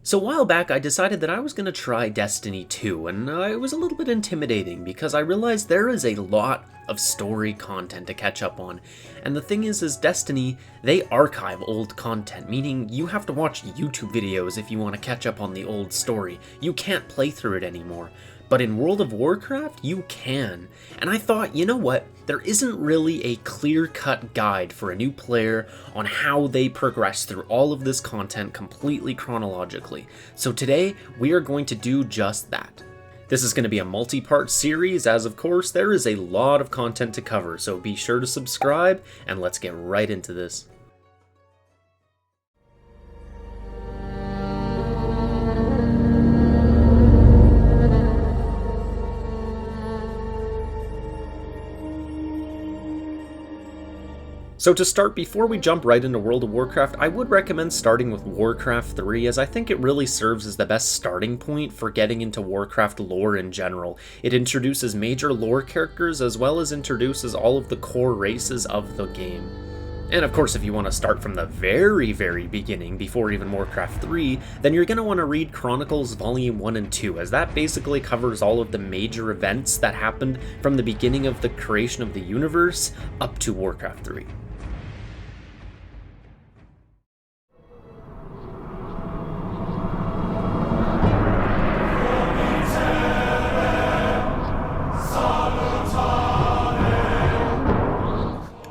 So a while back I decided that I was going to try Destiny 2, and it was a little bit intimidating because I realized there is a lot of story content to catch up on. And the thing is Destiny, they archive old content, meaning you have to watch YouTube videos if you want to catch up on the old story. You can't play through it anymore. But in World of Warcraft, you can. And I thought, you know what? There isn't really a clear-cut guide for a new player on how they progress through all of this content completely chronologically. So today, we are going to do just that. This is going to be a multi-part series, as of course, there is a lot of content to cover, so be sure to subscribe, and let's get right into this. So to start, before we jump right into World of Warcraft, I would recommend starting with Warcraft 3, as I think it really serves as the best starting point for getting into Warcraft lore in general. It introduces major lore characters as well as introduces all of the core races of the game. And of course, if you want to start from the very beginning, before even Warcraft 3, then you're going to want to read Chronicles Volume 1 and 2, as that basically covers all of the major events that happened from the beginning of the creation of the universe up to Warcraft 3.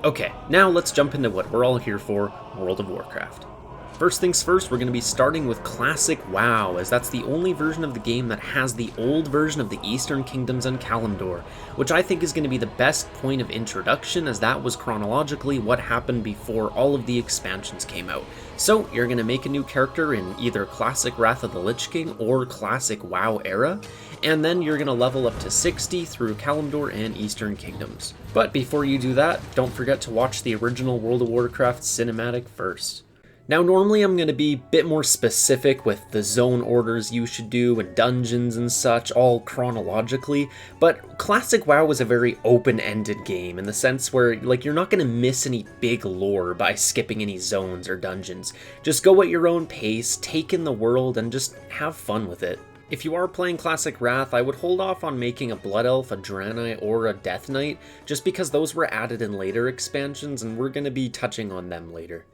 Okay, now let's jump into what we're all here for, World of Warcraft. First things first, we're going to be starting with Classic WoW, as that's the only version of the game that has the old version of the Eastern Kingdoms and Kalimdor, which I think is going to be the best point of introduction, as that was chronologically what happened before all of the expansions came out. So you're going to make a new character in either Classic Wrath of the Lich King or Classic WoW era, and then you're going to level up to 60 through Kalimdor and Eastern Kingdoms. But before you do that, don't forget to watch the original World of Warcraft cinematic first. Now normally I'm going to be a bit more specific with the zone orders you should do and dungeons and such, all chronologically, but Classic WoW was a very open-ended game in the sense where you're not going to miss any big lore by skipping any zones or dungeons. Just go at your own pace, take in the world, and just have fun with it. If you are playing Classic Wrath, I would hold off on making a Blood Elf, a Draenei, or a Death Knight, just because those were added in later expansions and we're going to be touching on them later.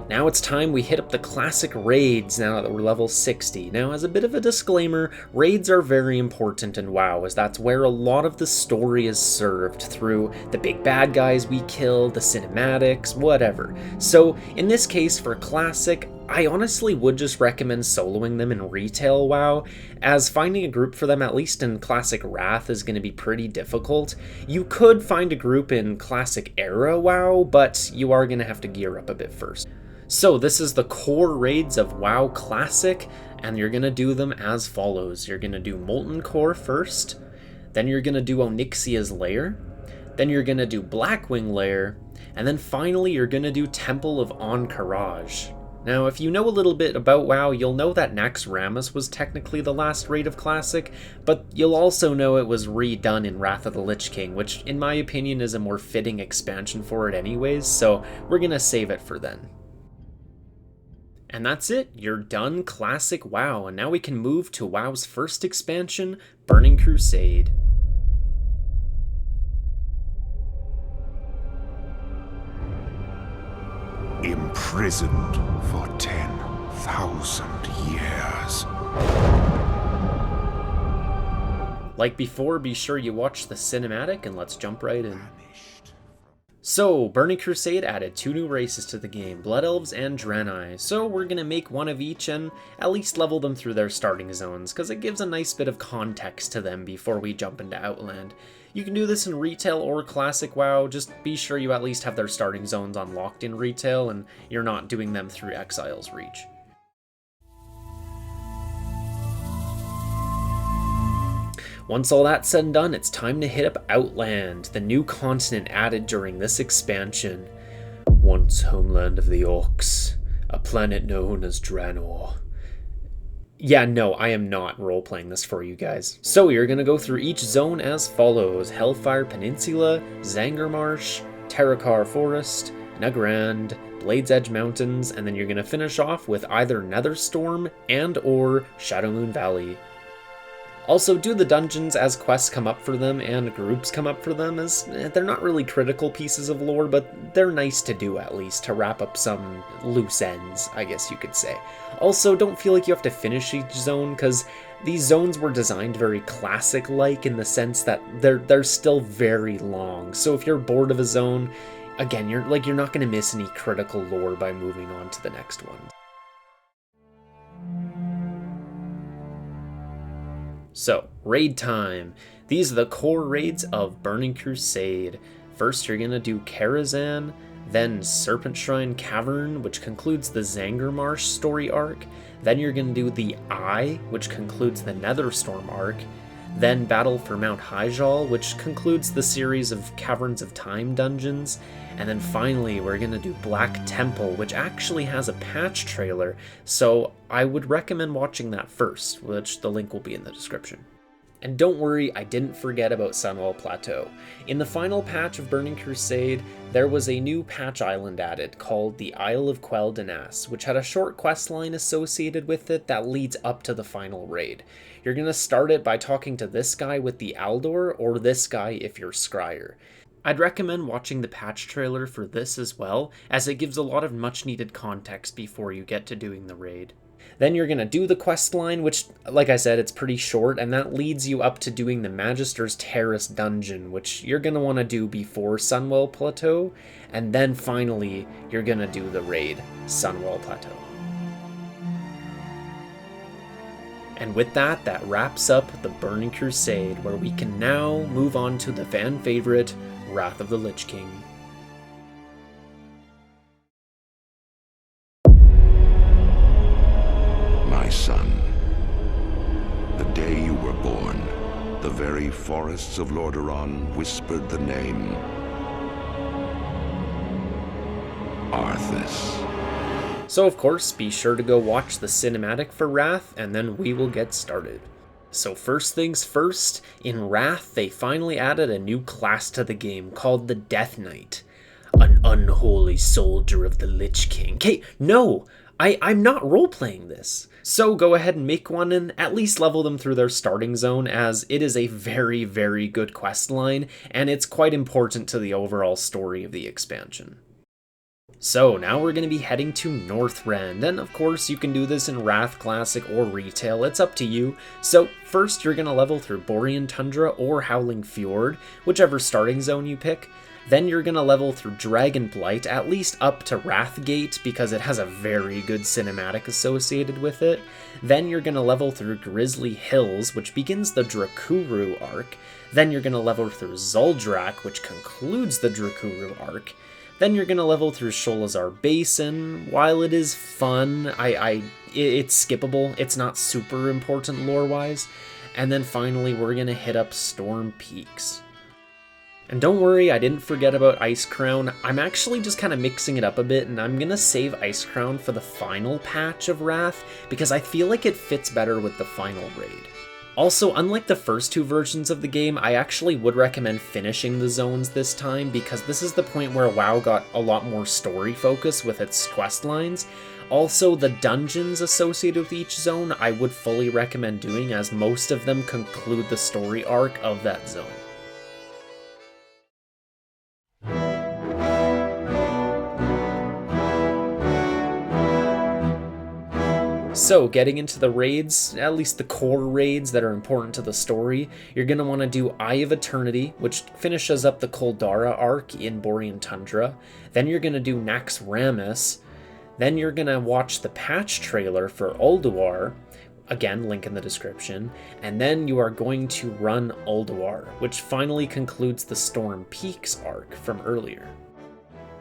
Now it's time we hit up the classic raids now that we're level 60. Now, as a bit of a disclaimer, raids are very important in WoW, as that's where a lot of the story is served through the big bad guys we kill, the cinematics, whatever. So in this case for classic, I honestly would just recommend soloing them in retail WoW, as finding a group for them, at least in Classic Wrath, is going to be pretty difficult. You could find a group in Classic Era WoW, but you are going to have to gear up a bit first. So this is the core raids of WoW Classic, and you're going to do them as follows. You're going to do Molten Core first, then you're going to do Onyxia's Lair, then you're going to do Blackwing Lair, and then finally you're going to do Temple of Ahn'Qiraj. Now, if you know a little bit about WoW, you'll know that Naxxramas was technically the last raid of Classic, but you'll also know it was redone in Wrath of the Lich King, which in my opinion is a more fitting expansion for it anyways, so we're going to save it for then. And that's it, you're done Classic WoW, and now we can move to WoW's first expansion, Burning Crusade. Imprisoned for 10,000 years. Like before, be sure you watch the cinematic, and let's jump right in. So, Burning Crusade added 2 new races to the game, Blood Elves and Draenei, so we're going to make one of each and at least level them through their starting zones, because it gives a nice bit of context to them before we jump into Outland. You can do this in retail or Classic WoW, just be sure you at least have their starting zones unlocked in retail and you're not doing them through Exile's Reach. Once all that's said and done, it's time to hit up Outland, the new continent added during this expansion. Once homeland of the Orcs, a planet known as Draenor. Yeah, no, I am not role-playing this for you guys. So you're gonna go through each zone as follows: Hellfire Peninsula, Zangarmarsh, Terrakar Forest, Nagrand, Blade's Edge Mountains, and then you're gonna finish off with either Netherstorm and or Shadowmoon Valley. Also, do the dungeons as quests come up for them and groups come up for them, as they're not really critical pieces of lore, but they're nice to do at least, to wrap up some loose ends, I guess you could say. Also, don't feel like you have to finish each zone, because these zones were designed very classic-like in the sense that they're still very long, so if you're bored of a zone, again, you're not going to miss any critical lore by moving on to the next one. So, raid time. These are the core raids of Burning Crusade. First, you're gonna do Karazhan, then Serpent Shrine Cavern, which concludes the Zangarmarsh story arc. Then you're gonna do the Eye, which concludes the Netherstorm arc. Then Battle for Mount Hyjal, which concludes the series of Caverns of Time dungeons. And then finally, we're gonna do Black Temple, which actually has a patch trailer, so I would recommend watching that first, which the link will be in the description. And don't worry, I didn't forget about Sunwell Plateau. In the final patch of Burning Crusade, there was a new patch island added called the Isle of Quel Danas, which had a short quest line associated with it that leads up to the final raid. You're gonna start it by talking to this guy with the Aldor, or this guy if you're Scryer. I'd recommend watching the patch trailer for this as well, as it gives a lot of much needed context before you get to doing the raid. Then you're going to do the quest line, which, like I said, it's pretty short, and that leads you up to doing the Magister's Terrace dungeon, which you're going to want to do before Sunwell Plateau, and then finally, you're going to do the raid, Sunwell Plateau. And with that, that wraps up the Burning Crusade, where we can now move on to the fan favorite, Wrath of the Lich King. My son, the day you were born, the very forests of Lordaeron whispered the name Arthas. So of course, be sure to go watch the cinematic for Wrath, and then we will get started. So first things first, in Wrath they finally added a new class to the game called the Death Knight. An unholy soldier of the Lich King. Okay, no! I'm not role-playing this. So go ahead and make one and at least level them through their starting zone, as it is a very, very good quest line, and it's quite important to the overall story of the expansion. So now we're going to be heading to Northrend, and of course you can do this in Wrath Classic or Retail, it's up to you. So first you're going to level through Borean Tundra or Howling Fjord, whichever starting zone you pick. Then you're going to level through Dragonflight, at least up to Wrathgate, because it has a very good cinematic associated with it. Then you're going to level through Grizzly Hills, which begins the Drakuru arc. Then you're going to level through Zuldrak, which concludes the Drakuru arc. Then you're going to level through Sholazar Basin. While it is fun, it's skippable. It's not super important lore-wise. And then finally, we're going to hit up Storm Peaks. And don't worry, I didn't forget about Icecrown. I'm actually just kind of mixing it up a bit, and I'm going to save Icecrown for the final patch of Wrath, because I feel like it fits better with the final raid. Also, unlike the first two versions of the game, I actually would recommend finishing the zones this time, because this is the point where WoW got a lot more story focus with its quest lines. Also, the dungeons associated with each zone I would fully recommend doing, as most of them conclude the story arc of that zone. So, getting into the raids, at least the core raids that are important to the story, you're going to want to do Eye of Eternity, which finishes up the Koldara arc in Borean Tundra. Then you're going to do Naxxramas. Then you're going to watch the patch trailer for Ulduar, again, link in the description. And then you are going to run Ulduar, which finally concludes the Storm Peaks arc from earlier.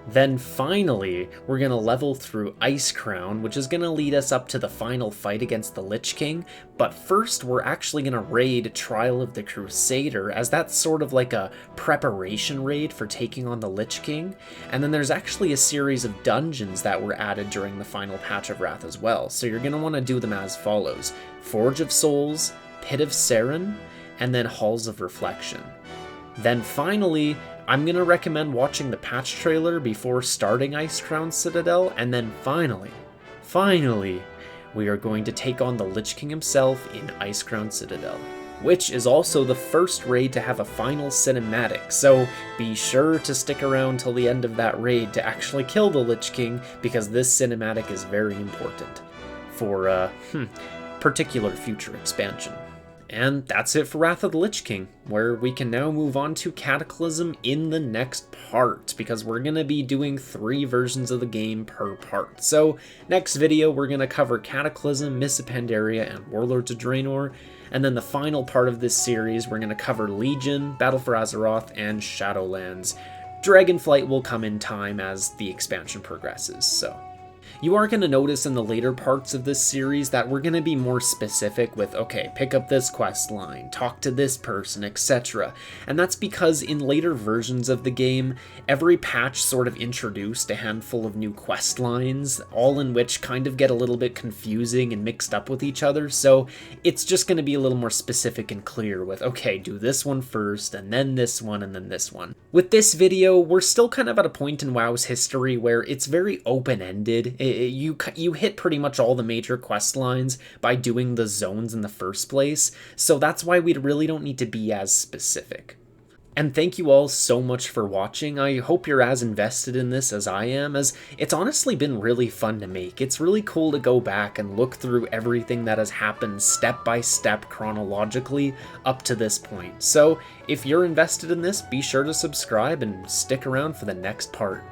Then finally, we're going to level through Icecrown, which is going to lead us up to the final fight against the Lich King, but first we're actually going to raid Trial of the Crusader, as that's sort of like a preparation raid for taking on the Lich King, and then there's actually a series of dungeons that were added during the final patch of Wrath as well, so you're going to want to do them as follows: Forge of Souls, Pit of Saren, and then Halls of Reflection. Then finally, I'm going to recommend watching the patch trailer before starting Icecrown Citadel, and then finally, we are going to take on the Lich King himself in Icecrown Citadel, which is also the first raid to have a final cinematic, so be sure to stick around till the end of that raid to actually kill the Lich King, because this cinematic is very important for particular future expansion. And that's it for Wrath of the Lich King, where we can now move on to Cataclysm in the next part, because we're going to be doing 3 versions of the game per part. So, next video we're going to cover Cataclysm, Mists of Pandaria, and Warlords of Draenor, and then the final part of this series we're going to cover Legion, Battle for Azeroth, and Shadowlands. Dragonflight will come in time as the expansion progresses, so... You are going to notice in the later parts of this series that we're going to be more specific with, okay, pick up this quest line, talk to this person, etc. And that's because in later versions of the game, every patch sort of introduced a handful of new quest lines, all in which kind of get a little bit confusing and mixed up with each other, so it's just going to be a little more specific and clear with, okay, do this one first, and then this one, and then this one. With this video, we're still kind of at a point in WoW's history where it's very open-ended. You hit pretty much all the major quest lines by doing the zones in the first place, so that's why we really don't need to be as specific. And thank you all so much for watching. I hope you're as invested in this as I am, as it's honestly been really fun to make. It's really cool to go back and look through everything that has happened step by step chronologically up to this point. So if you're invested in this, be sure to subscribe and stick around for the next part.